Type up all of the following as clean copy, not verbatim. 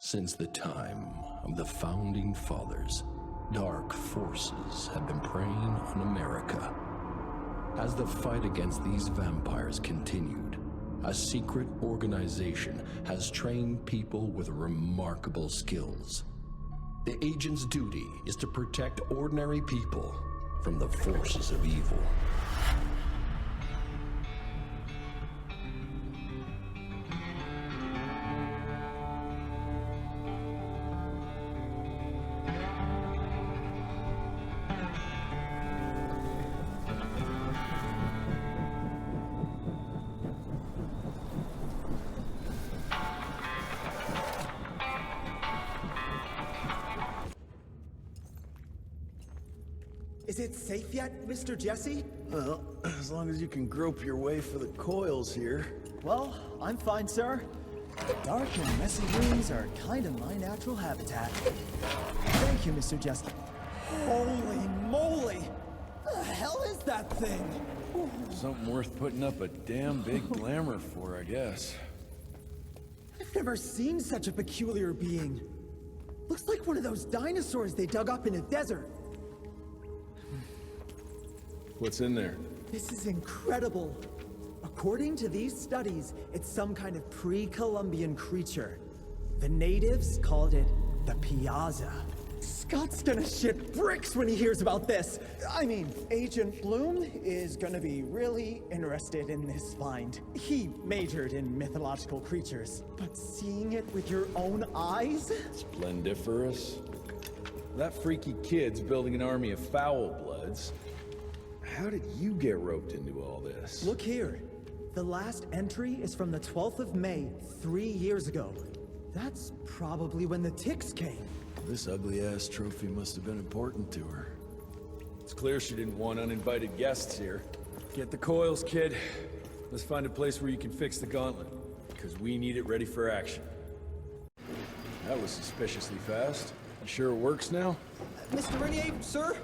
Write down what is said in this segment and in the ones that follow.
Since the time of the Founding Fathers, dark forces have been preying on America. As the fight against these vampires continued, a secret organization has trained people with remarkable skills. The agent's duty is to protect ordinary people from the forces of evil. Is it safe yet, Mr. Jesse? Well, as long as you can grope your way for the coils here. Well, I'm fine, sir. Dark and messy rooms are kind of my natural habitat. Thank you, Mr. Jesse. Holy moly! The hell is that thing? Something worth putting up a damn big glamour for, I guess. I've never seen such a peculiar being. Looks like one of those dinosaurs they dug up in a desert. What's in there? This is incredible. According to these studies, it's some kind of pre-Columbian creature. The natives called it the Piazza. Scott's gonna shit bricks when he hears about this. I mean, Agent Bloom is gonna be really interested in this find. He majored in mythological creatures, but seeing it with your own eyes? Splendiferous. That freaky kid's building an army of foul bloods. How did you get roped into all this? Look here. The last entry is from the 12th of May, 3 years ago. That's probably when the ticks came. This ugly-ass trophy must have been important to her. It's clear she didn't want uninvited guests here. Get the coils, kid. Let's find a place where you can fix the gauntlet, because we need it ready for action. That was suspiciously fast. You sure it works now? Mr. Renier, sir,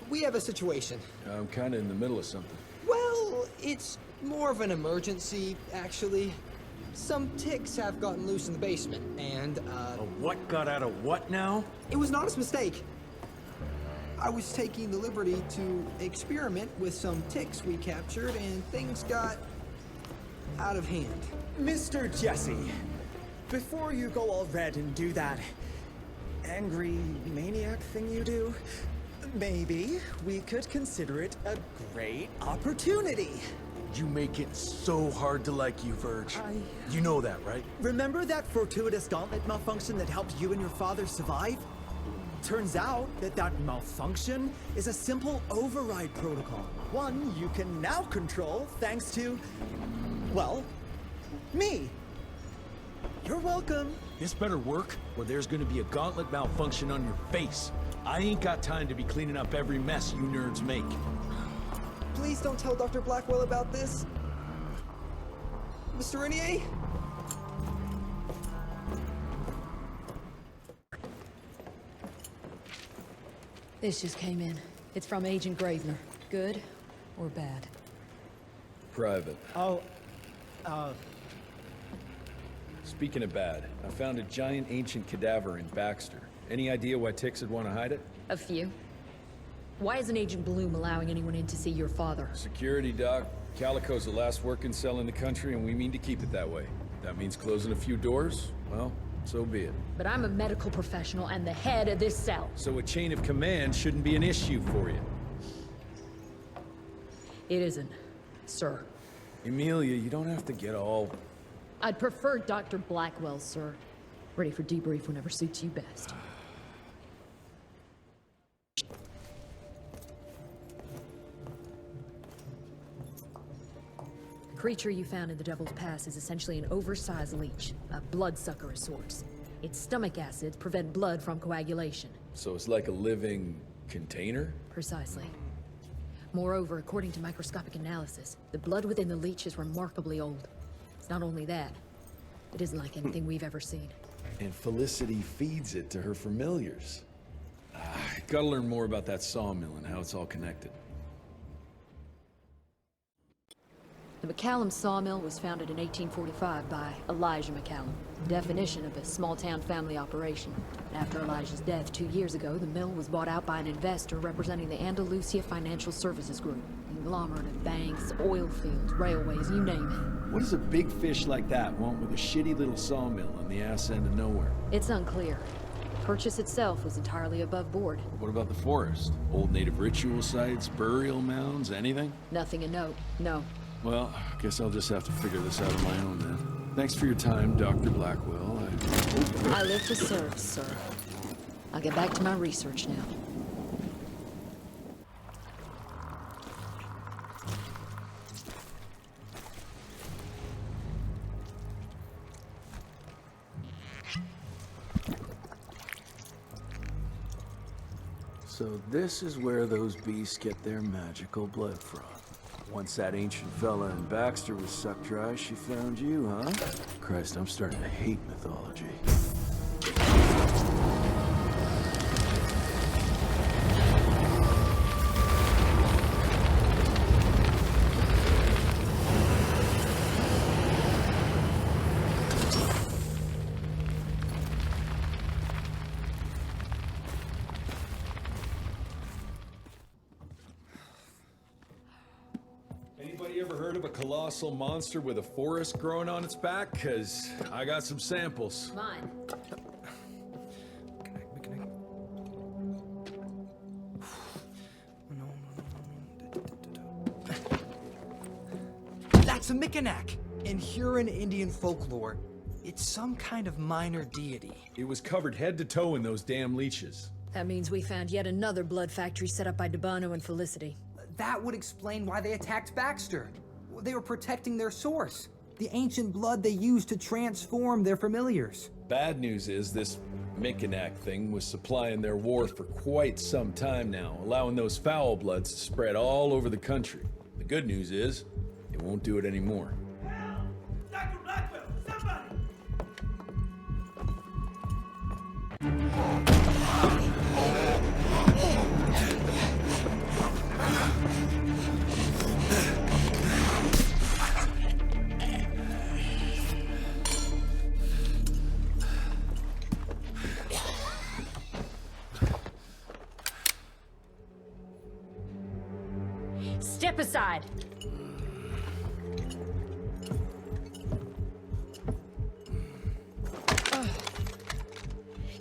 we have a situation. I'm kinda in the middle of something. Well, it's more of an emergency, actually. Some ticks have gotten loose in the basement, and, A what got out of what now? it was an honest mistake. I was taking the liberty to experiment with some ticks we captured, and things got out of hand. Mr. Jesse, before you go all red and do that angry maniac thing you do, maybe we could consider it a great opportunity. You make it so hard to like you, Verge. You know that, right? Remember that fortuitous gauntlet malfunction that helped you and your father survive? Turns out that that malfunction is a simple override protocol. One you can now control thanks to, well, me. You're welcome. This better work, or there's gonna be a gauntlet malfunction on your face. I ain't got time to be cleaning up every mess you nerds make. Please don't tell Dr. Blackwell about this. Mr. Renier? This just came in. It's from Agent Gravener. Good or bad? Private. Oh, Speaking of bad, I found a giant ancient cadaver in Baxter. Any idea why ticks would want to hide it? A few. Why isn't Agent Bloom allowing anyone in to see your father? Security, Doc. Calico's the last working cell in the country, and we mean to keep it that way. That means closing a few doors? Well, so be it. But I'm a medical professional and the head of this cell. So a chain of command shouldn't be an issue for you. It isn't, sir. Emilia, you don't have to get all... I'd prefer Dr. Blackwell, sir. Ready for debrief whenever suits you best. The creature you found in the Devil's Pass is essentially an oversized leech, a bloodsucker of sorts. Its stomach acids prevent blood from coagulation. So it's like a living container? Precisely. Moreover, according to microscopic analysis, the blood within the leech is remarkably old. It's not only that, it isn't like anything we've ever seen. And Felicity feeds it to her familiars. Gotta learn more about that sawmill and how it's all connected. The McCallum sawmill was founded in 1845 by Elijah McCallum, definition of a small-town family operation. After Elijah's death 2 years ago, the mill was bought out by an investor representing the Andalusia Financial Services Group. Conglomerate of banks, oil fields, railways, you name it. What does a big fish like that want with a shitty little sawmill on the ass end of nowhere? It's unclear. Purchase itself was entirely above board. What about the forest? Old native ritual sites, burial mounds, anything? Nothing a note, no. Well, guess I'll just have to figure this out on my own then. Thanks for your time, Dr. Blackwell. I live to serve, sir. I'll get back to my research now. So this is where those beasts get their magical blood from. Once that ancient fella in Baxter was sucked dry, she found you, huh? Christ, I'm starting to hate mythology. Anybody ever heard of a colossal monster with a forest growing on its back? 'Cause I got some samples. Mine. That's a Mikanak! In Huron Indian folklore, it's some kind of minor deity. It was covered head to toe in those damn leeches. That means we found yet another blood factory set up by Debano and Felicity. That would explain why they attacked Baxter. They were protecting their source, the ancient blood they used to transform their familiars. Bad news is this Mikanak thing was supplying their war for quite some time now, allowing those foul bloods to spread all over the country. The good news is, it won't do it anymore. Dr. Blackwell, somebody! Step aside!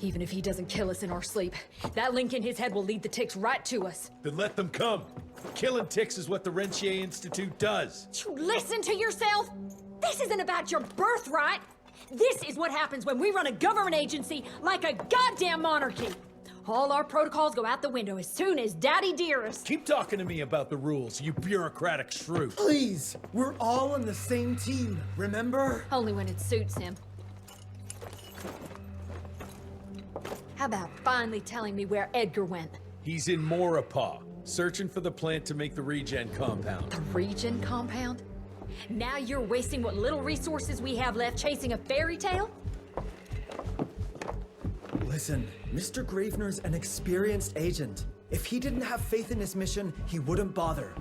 Even if he doesn't kill us in our sleep, that link in his head will lead the ticks right to us. Then let them come. Killing ticks is what the Rentier Institute does. You listen to yourself? This isn't about your birthright. This is what happens when we run a government agency like a goddamn monarchy. All our protocols go out the window as soon as Daddy Dearest. Keep talking to me about the rules, you bureaucratic shrew. Please, we're all on the same team, remember? Only when it suits him. How about finally telling me where Edgar went? He's in Maurepas, searching for the plant to make the regen compound. The Regen compound? Now you're wasting what little resources we have left chasing a fairy tale? Listen, Mr. Gravener's an experienced agent. If he didn't have faith in his mission, he wouldn't bother.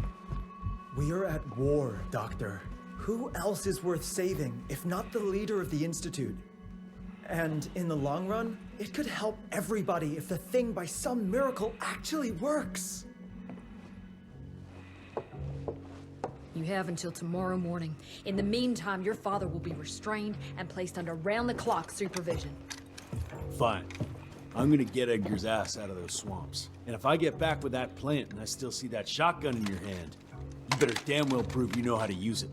We are at war, Doctor. Who else is worth saving, if not the leader of the Institute? And in the long run, it could help everybody if the thing by some miracle actually works. You have until tomorrow morning. In the meantime, your father will be restrained and placed under round-the-clock supervision. Fine. I'm gonna get Edgar's ass out of those swamps. And if I get back with that plant and I still see that shotgun in your hand, you better damn well prove you know how to use it.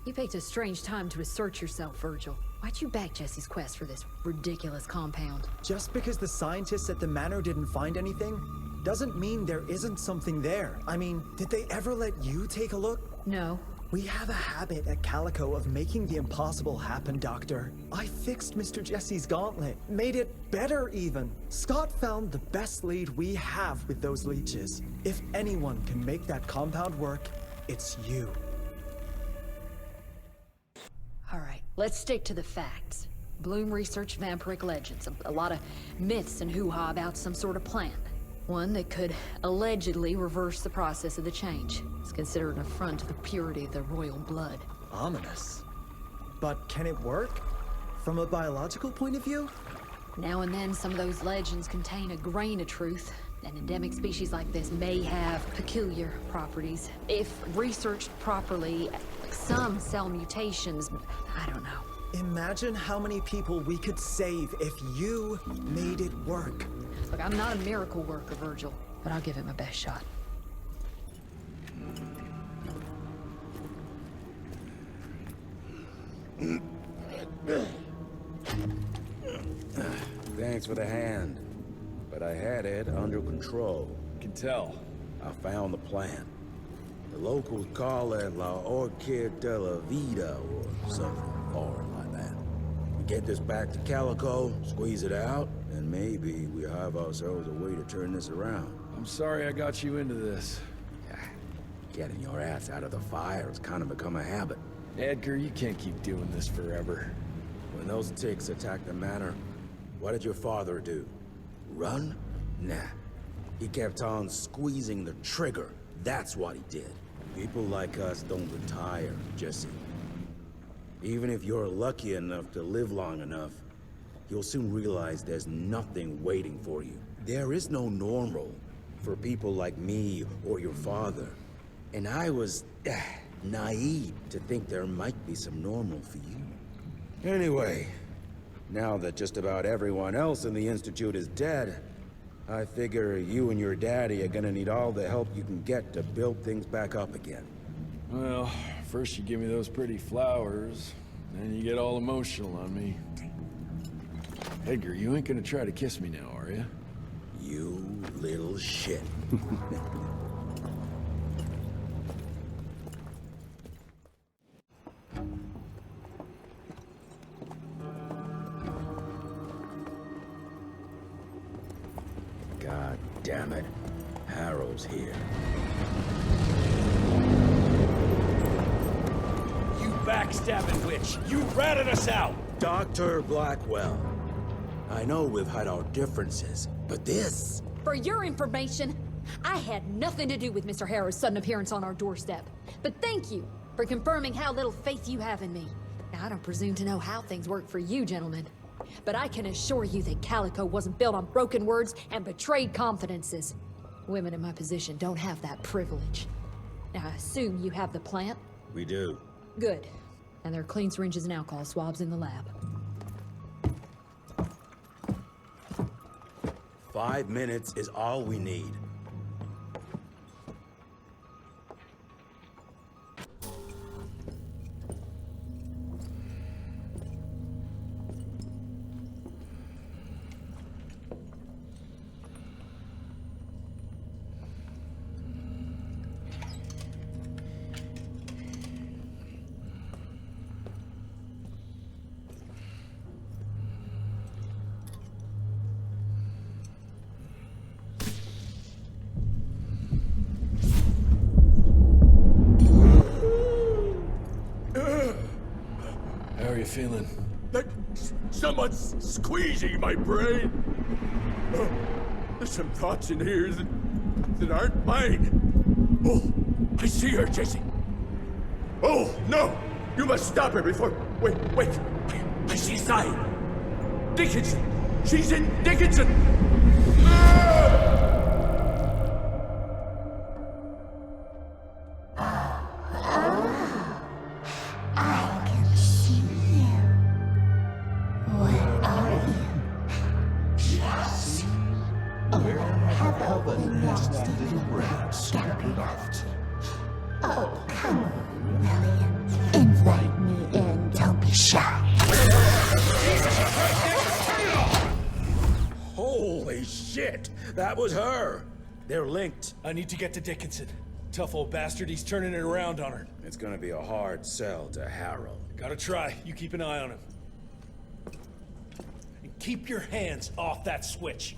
You picked a strange time to assert yourself, Virgil. Why'd you back Jesse's quest for this ridiculous compound? Just because the scientists at the manor didn't find anything, doesn't mean there isn't something there. I mean, did they ever let you take a look? No. We have a habit at Calico of making the impossible happen, Doctor. I fixed Mr. Jesse's gauntlet, made it better even. Scott found the best lead we have with those leeches. If anyone can make that compound work, it's you. All right, let's stick to the facts. Bloom researched vampiric legends, a lot of myths and hoo-ha about some sort of plant. One that could allegedly reverse the process of the change. It's considered an affront to the purity of their royal blood. Ominous. But can it work? From a biological point of view? Now and then, some of those legends contain a grain of truth. An endemic species like this may have peculiar properties. If researched properly, some cell mutations, I don't know. Imagine how many people we could save if you made it work. Look, I'm not a miracle worker, Virgil, but I'll give it my best shot. Thanks for the hand, but I had it under control. Can tell. I found the plant. The locals call it La Orchid de la Vida or something foreign like that. We get this back to Calico, squeeze it out, and maybe we have ourselves a way to turn this around. I'm sorry I got you into this. Getting your ass out of the fire has kind of become a habit. Edgar, you can't keep doing this forever. When those ticks attacked the manor, what did your father do? Run? Nah. He kept on squeezing the trigger. That's what he did. People like us don't retire, Jesse. Even if you're lucky enough to live long enough, you'll soon realize there's nothing waiting for you. There is no normal for people like me or your father. And I was naive to think there might be some normal for you. Anyway, now that just about everyone else in the Institute is dead, I figure you and your daddy are gonna need all the help you can get to build things back up again. Well, first you give me those pretty flowers, then you get all emotional on me. Edgar, you ain't gonna try to kiss me now, are you? You little shit. God damn it. Harrow's here. You backstabbing witch! You ratted us out! Dr. Blackwell. I know we've had our differences, but this... For your information, I had nothing to do with Mr. Harrow's sudden appearance on our doorstep. But thank you for confirming how little faith you have in me. Now, I don't presume to know how things work for you, gentlemen. But I can assure you that Calico wasn't built on broken words and betrayed confidences. Women in my position don't have that privilege. Now, I assume you have the plant? We do. Good. And there are clean syringes and alcohol swabs in the lab. 5 minutes is all we need. How are you feeling? Like someone's squeezing my brain. Oh, there's some thoughts in here that aren't mine. Oh, I see her, Jesse. Oh, no! You must stop her before... Wait. I see sign. Dickinson! She's in Dickinson! Oh, come on, Lillian. Invite me in, don't be shy. Holy shit! That was her! They're linked. I need to get to Dickinson. Tough old bastard, he's turning it around on her. It's gonna be a hard sell to Harrow. Gotta try. You keep an eye on him. And keep your hands off that switch.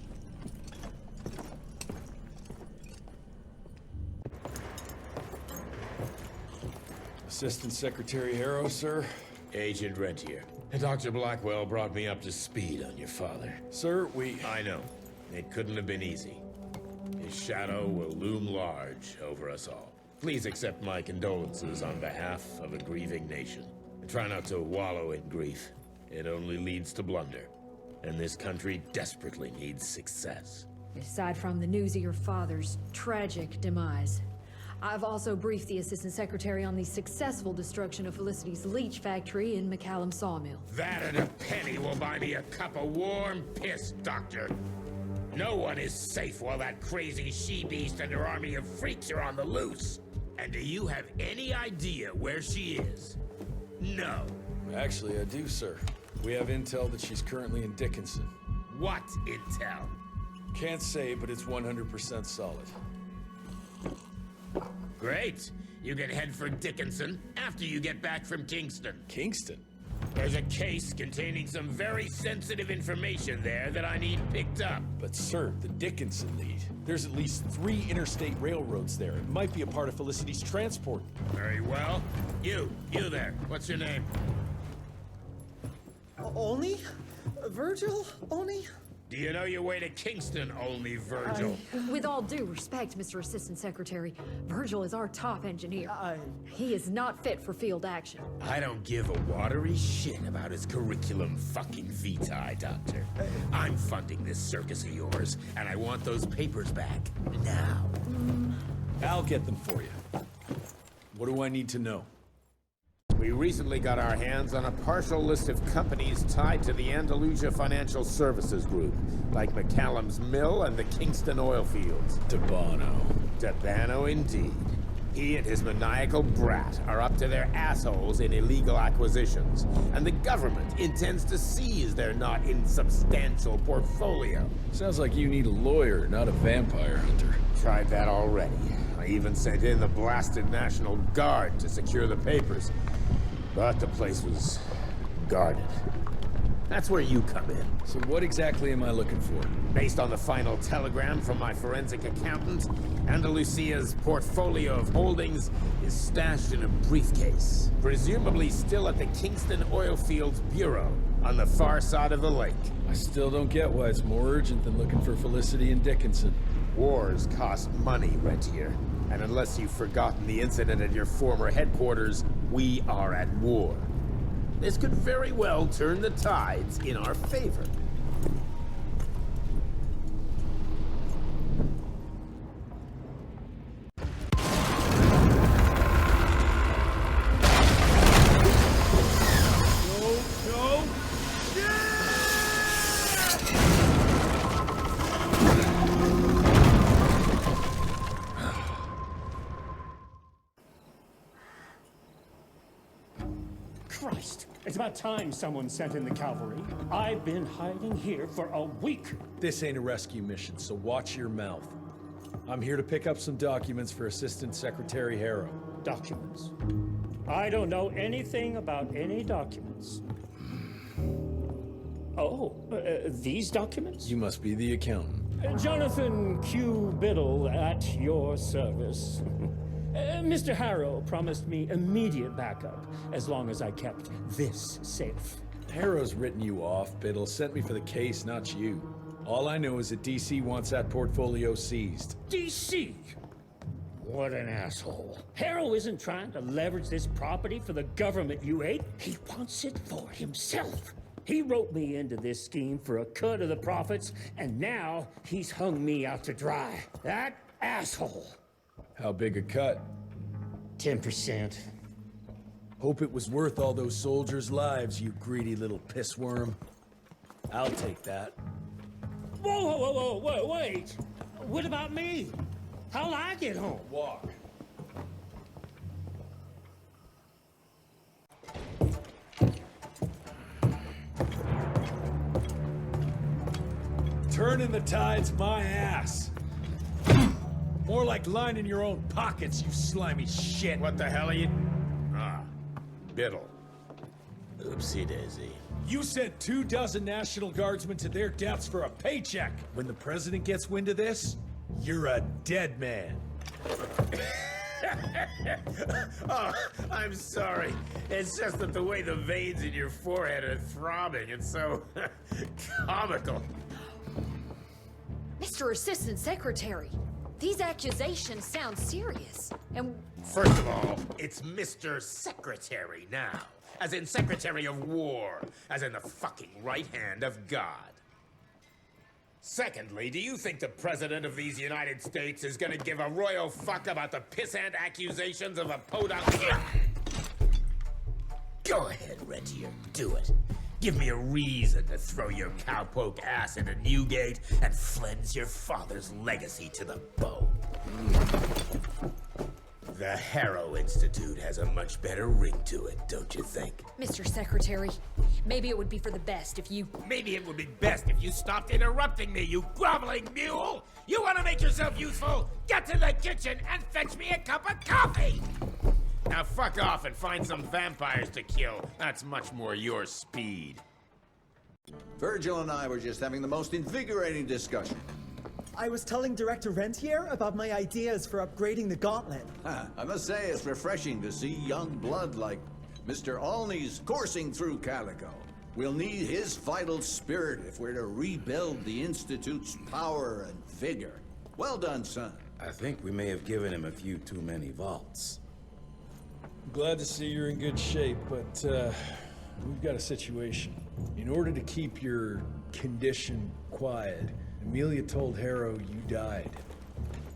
Assistant Secretary Harrow, sir. Agent Rentier. And Dr. Blackwell brought me up to speed on your father. Sir, I know. It couldn't have been easy. His shadow will loom large over us all. Please accept my condolences on behalf of a grieving nation. And try not to wallow in grief. It only leads to blunder. And this country desperately needs success. Aside from the news of your father's tragic demise, I've also briefed the Assistant Secretary on the successful destruction of Felicity's leech factory in McCallum Sawmill. That and a penny will buy me a cup of warm piss, Doctor. No one is safe while that crazy she-beast and her army of freaks are on the loose. And do you have any idea where she is? No. Actually, I do, sir. We have intel that she's currently in Dickinson. What intel? Can't say, but it's 100% solid. Great. You can head for Dickinson after you get back from Kingston. Kingston? There's a case containing some very sensitive information there that I need picked up. But sir, the Dickinson lead. There's at least 3 interstate railroads there. It might be a part of Felicity's transport. Very well. You there. What's your name? Only? Virgil? Only? Do you know your way to Kingston, only Virgil? With all due respect, Mr. Assistant Secretary, Virgil is our top engineer. He is not fit for field action. I don't give a watery shit about his curriculum fucking vitae, Doctor. I'm funding this circus of yours, and I want those papers back now. I'll get them for you. What do I need to know? We recently got our hands on a partial list of companies tied to the Andalusia Financial Services Group, like McCallum's Mill and the Kingston oil fields. Debano indeed. He and his maniacal brat are up to their assholes in illegal acquisitions, and the government intends to seize their not insubstantial portfolio. Sounds like you need a lawyer, not a vampire hunter. Tried that already. I even sent in the blasted National Guard to secure the papers. But the place was guarded. That's where you come in. So what exactly am I looking for? Based on the final telegram from my forensic accountant, Andalusia's portfolio of holdings is stashed in a briefcase, presumably still at the Kingston Oilfields Bureau on the far side of the lake. I still don't get why it's more urgent than looking for Felicity and Dickinson. Wars cost money, Rentier. And unless you've forgotten the incident at your former headquarters, we are at war. This could very well turn the tides in our favor. Christ, it's about time someone sent in the cavalry. I've been hiding here for a week. This ain't a rescue mission, so watch your mouth. I'm here to pick up some documents for Assistant Secretary Harrow. Documents? I don't know anything about any documents. Oh, these documents? You must be the accountant. Jonathan Q. Biddle at your service. Mr. Harrow promised me immediate backup as long as I kept this safe. Harrow's written you off, Biddle. Sent me for the case, not you. All I know is that DC wants that portfolio seized. DC? What an asshole. Harrow isn't trying to leverage this property for the government you hate. He wants it for himself. He wrote me into this scheme for a cut of the profits, and now he's hung me out to dry. That asshole. How big a cut? 10%. Hope it was worth all those soldiers' lives, you greedy little pissworm. I'll take that. Whoa, wait! What about me? How'll I get home? Walk. Turning the tide's my ass. More like lining your own pockets, you slimy shit. What the hell are you... Ah, Biddle. Oopsie daisy. You sent 24 National Guardsmen to their deaths for a paycheck. When the president gets wind of this, you're a dead man. Oh, I'm sorry. It's just that the way the veins in your forehead are throbbing, it's so comical. Mr. Assistant Secretary, These accusations sound serious. And First of all, it's Mr. Secretary now. As in Secretary of War. As in the fucking right hand of God. Secondly, do you think the President of these United States is gonna give a royal fuck about the pissant accusations of a podunk? Go ahead, Rentier, do it. Give me a reason to throw your cowpoke ass into Newgate and cleanse your father's legacy to the bone. The Harrow Institute has a much better ring to it, don't you think? Mr. Secretary, maybe it would be for the best if you... Maybe it would be best if you stopped interrupting me, you groveling mule! You want to make yourself useful? Get to the kitchen and fetch me a cup of coffee! Now fuck off and find some vampires to kill. That's much more your speed. Virgil and I were just having the most invigorating discussion. I was telling Director Rentier about my ideas for upgrading the gauntlet. I must say it's refreshing to see young blood like Mr. Olney's coursing through Calico. We'll need his vital spirit if we're to rebuild the Institute's power and vigor. Well done, son. I think we may have given him a few too many vaults. Glad to see you're in good shape, but we've got a situation. In order to keep your condition quiet, Amelia told Harrow you died.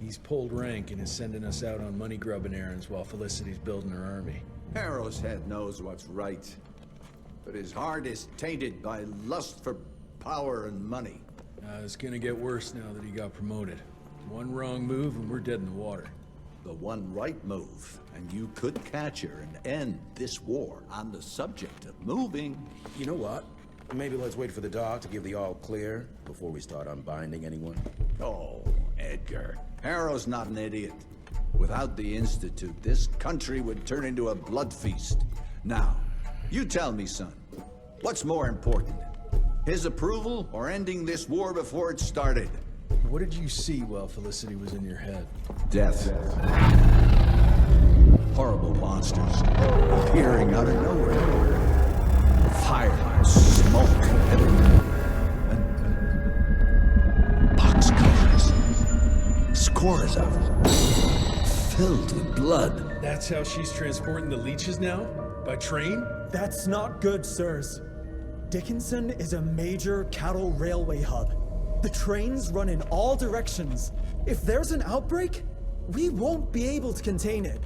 He's pulled rank and is sending us out on money-grubbing errands while Felicity's building her army. Harrow's head knows what's right, but his heart is tainted by lust for power and money. It's gonna get worse now that he got promoted. One wrong move and we're dead in the water. The one right move, and you could catch her and end this war. On the subject of moving... You know what? Maybe let's wait for the dog to give the all clear before we start unbinding anyone. Oh, Edgar. Harrow's not an idiot. Without the Institute, this country would turn into a blood feast. Now, you tell me, son, what's more important? His approval or ending this war before it started? What did you see while Felicity was in your head? Death. Horrible monsters appearing out of nowhere. Fire, smoke, and boxcars. Scores of them, filled with blood. That's how she's transporting the leeches now? By train? That's not good, sirs. Dickinson is a major cattle railway hub. The trains run in all directions. If there's an outbreak, we won't be able to contain it.